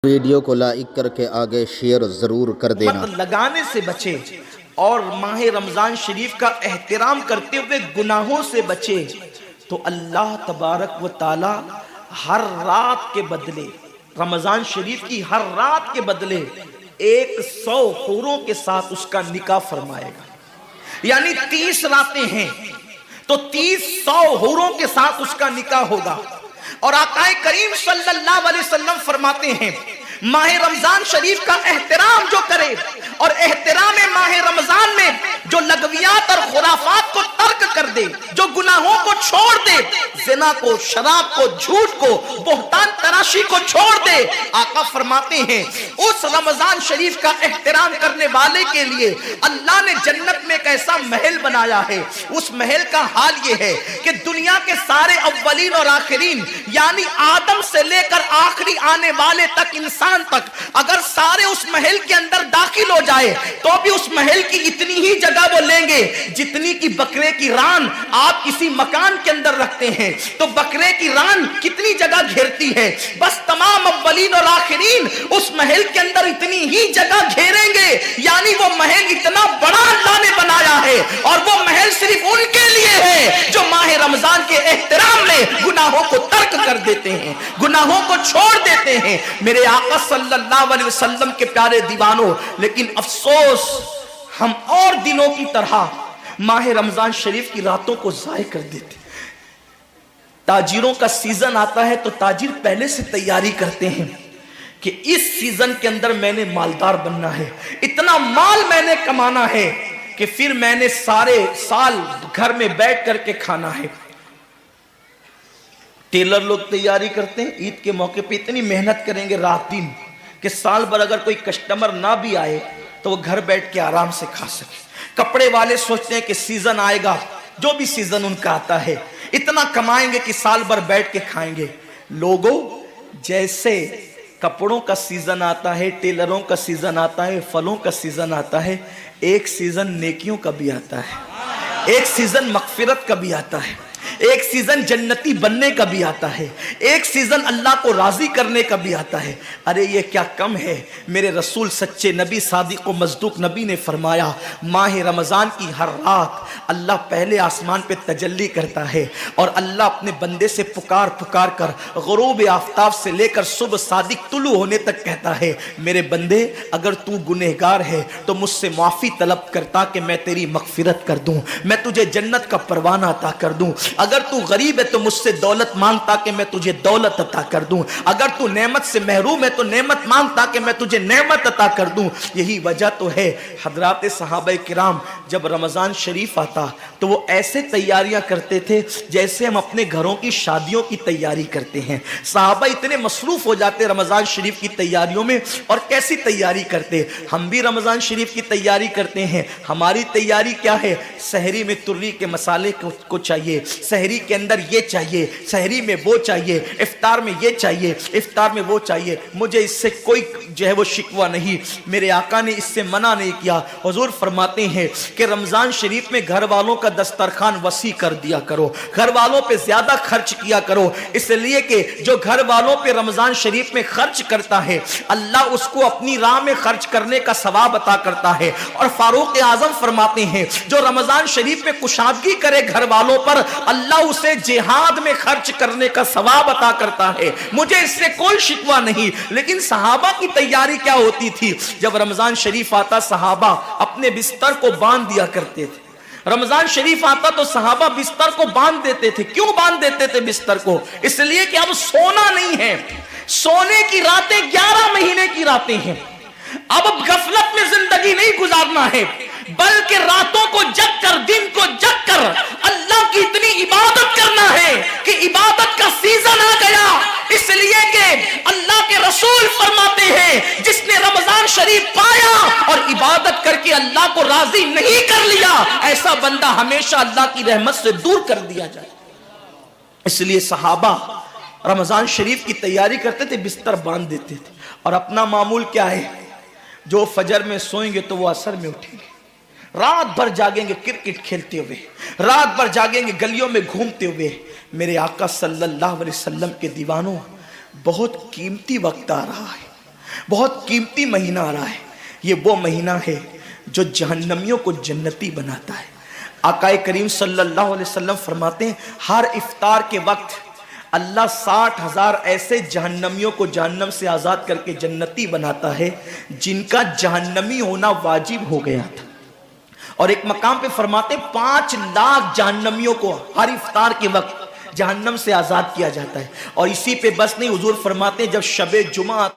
Video को like करके आगे शेयर जरूर कर देना। मत लगाने से बचे और माह रमजान शरीफ का एहतराम करते हुए गुनाहों से बचे तो अल्लाह तबारक व ताला हर रात के बदले, रमजान शरीफ की हर रात के बदले 100 हूरों के साथ उसका निकाह फरमाएगा। यानी 30 रातें हैं तो 30 हूरों के साथ उसका निकाह होगा। और आकाए करीम सल्लल्लाहु अलैहि वसल्लम फरमाते हैं माह रमजान शरीफ का एहतराम जो करे और एहतराम माह रमजान में जो लगवियात और खुराफात को तर्क कर दे, जो गुनाहों को छोड़ दे, जिना को, शराब को, झूठ को, बोहतान तराशी को छोड़ दे, आका फरमाते हैं उस रमजान शरीफ का एहतराम करने वाले के लिए अल्लाह ने जन्नत में एक ऐसा महल बनाया है। उस महल का हाल ये है कि दुनिया के सारे अव्वलीन और आखिरीन यानी आदम से लेकर आखिरी आने वाले तक, इंसान तक, अगर सारे उस महल के अंदर दाखिल हो जाए तो भी उस महल की इतनी ही जगह वो लेंगे जितनी की बकरे की रान आप किसी मकान के अंदर रखते हैं तो बकरे की रान कितनी जगह घेरती है। बस तमाम अव्वलीन और आखिरीन उस महल के अंदर इतनी ही जगह घेरेंगे। यानी वो महल इतना बड़ा अल्लाह ने बनाया है और वो महल सिर्फ उनके लिए है जो माह रमजान के एहतराम में गुनाहों को तर्क कर देते हैं, गुनाहों को छोड़ देते हैं। मेरे आका सल्लल्लाहु अलैहि वसल्लम के प्यारे दीवानों, लेकिन अफसोस हम और दिनों की तरह माह रमजान शरीफ की रातों को जाय कर देते। ताजिरों का सीजन आता है तो ताजिर पहले से तैयारी करते हैं कि इस सीजन के अंदर मैंने मालदार बनना है, इतना माल मैंने कमाना है कि फिर मैंने सारे साल घर में बैठ करके खाना है। टेलर लोग तैयारी करते हैं ईद के मौके पे इतनी मेहनत करेंगे रात दिन कि साल भर अगर कोई कस्टमर ना भी आए तो वो घर बैठ के आराम से खा सके। कपड़े वाले सोचते हैं कि सीजन आएगा, जो भी सीजन उनका आता है इतना कमाएंगे कि साल भर बैठ के खाएंगे। लोगों, जैसे कपड़ों का सीजन आता है, टेलरों का सीजन आता है, फलों का सीजन आता है, एक सीजन नेकियों का भी आता है, एक सीजन मगफिरत का भी आता है, एक सीजन जन्नती बनने का भी आता है, एक सीजन अल्लाह को राजी करने का भी आता है। अरे ये क्या कम है। मेरे रसूल सच्चे नबी सादिक व मज़दूक नबी ने फरमाया माह रमज़ान की हर रात अल्लाह पहले आसमान पे तजल्ली करता है और अल्लाह अपने बंदे से पुकार पुकार कर गुरूब आफ्ताब से लेकर सुबह सादिक तुलू होने तक कहता है मेरे बंदे अगर तू गुनहगार है तो मुझसे माफ़ी तलब करता कि मैं तेरी मगफिरत कर दूं, मैं तुझे जन्नत का परवाना अता कर दूं। अगर तू गरीब है तो मुझसे दौलत मांगता कि मैं तुझे दौलत अता कर दूं। अगर तू नेमत से महरूम है तो नेमत मांगता कि मैं तुझे नेमत अता कर दूं। यही वजह तो है हजरात सहाबा किराम जब रमज़ान शरीफ आता तो वो ऐसे तैयारियां करते थे जैसे हम अपने घरों की शादियों की तैयारी करते हैं। सहाबा इतने मसरूफ हो जाते रमज़ान शरीफ की तैयारियों में। और कैसी तैयारी करते, हम भी रमज़ान शरीफ की तैयारी करते हैं। हमारी तैयारी क्या है, सहरी में तुर्री के मसाले को चाहिए, सहरी के अंदर ये चाहिए, सहरी में वो चाहिए, इफ्तार में ये चाहिए, इफ्तार में वो चाहिए। मुझे इससे कोई जो है वो शिकवा नहीं, मेरे आका ने इससे मना नहीं किया। हुजूर फरमाते हैं कि रमज़ान शरीफ में घर वालों का दस्तरखान वसी कर दिया करो, घर वालों पे ज्यादा खर्च किया करो, इसलिए कि जो घर वालों पे रमज़ान शरीफ में खर्च करता है अल्लाह उसको अपनी राह में खर्च करने का सवाब अता करता है। और फारूक आजम फरमाते हैं जो रमज़ान शरीफ में कुशादगी करे घर वालों पर अल्लाह उसे जिहाद में खर्च करने का सवाब अता करता है। मुझे इससे कोई शिकवा नहीं। लेकिन सहाबा की तैयारी क्या होती थी, जब रमजान शरीफ आता सहाबा अपने बिस्तर को बांध दिया करते थे। रमजान शरीफ आता तो सहाबा बिस्तर को बांध देते थे। क्यों बांध देते थे बिस्तर को, इसलिए कि अब सोना नहीं है, सोने की रातें 11 महीने की रातें हैं। अब गफलत में जिंदगी नहीं गुजारना है बल्कि रातों को जग कर, दिन को जग कर अल्लाह की इतनी इबादत करना है कि इबादत का सीजन आ गया। इसलिए कि अल्लाह के रसूल फरमाते हैं जिसने रमजान शरीफ पाया और इबादत करके अल्लाह को राजी नहीं कर लिया ऐसा बंदा हमेशा अल्लाह की रहमत से दूर कर दिया जाए। इसलिए सहाबा रमजान शरीफ की तैयारी करते थे, बिस्तर बांध देते थे। और अपना मामूल क्या है, जो फजर में सोएंगे तो वो असर में उठेंगे, रात भर जागेंगे क्रिकेट खेलते हुए, रात भर जागेंगे गलियों में घूमते हुए। मेरे आका सल्लल्लाहु अलैहि वसल्लम के दीवानों, बहुत कीमती वक्त आ रहा है। बहुत कीमती महीना आ रहा है। ये वो महीना है जो जहन्नमियों को जन्नती बनाता है। आकाए करीम सल्लल्लाहु अलैहि वसल्लम फरमाते हैं, हर इफ्तार के वक्त अल्लाह 60,000 ऐसे जहन्नमियों को जहन्नम से आज़ाद करके जन्नती बनाता है जिनका जहन्नमी होना वाजिब हो गया था। और एक मकाम पे फरमाते 5 लाख जहन्नमियों को हर इफ्तार के वक्त जहन्नम से आज़ाद किया जाता है। और इसी पे बस नहीं, हुजूर फरमाते जब शबे जुमा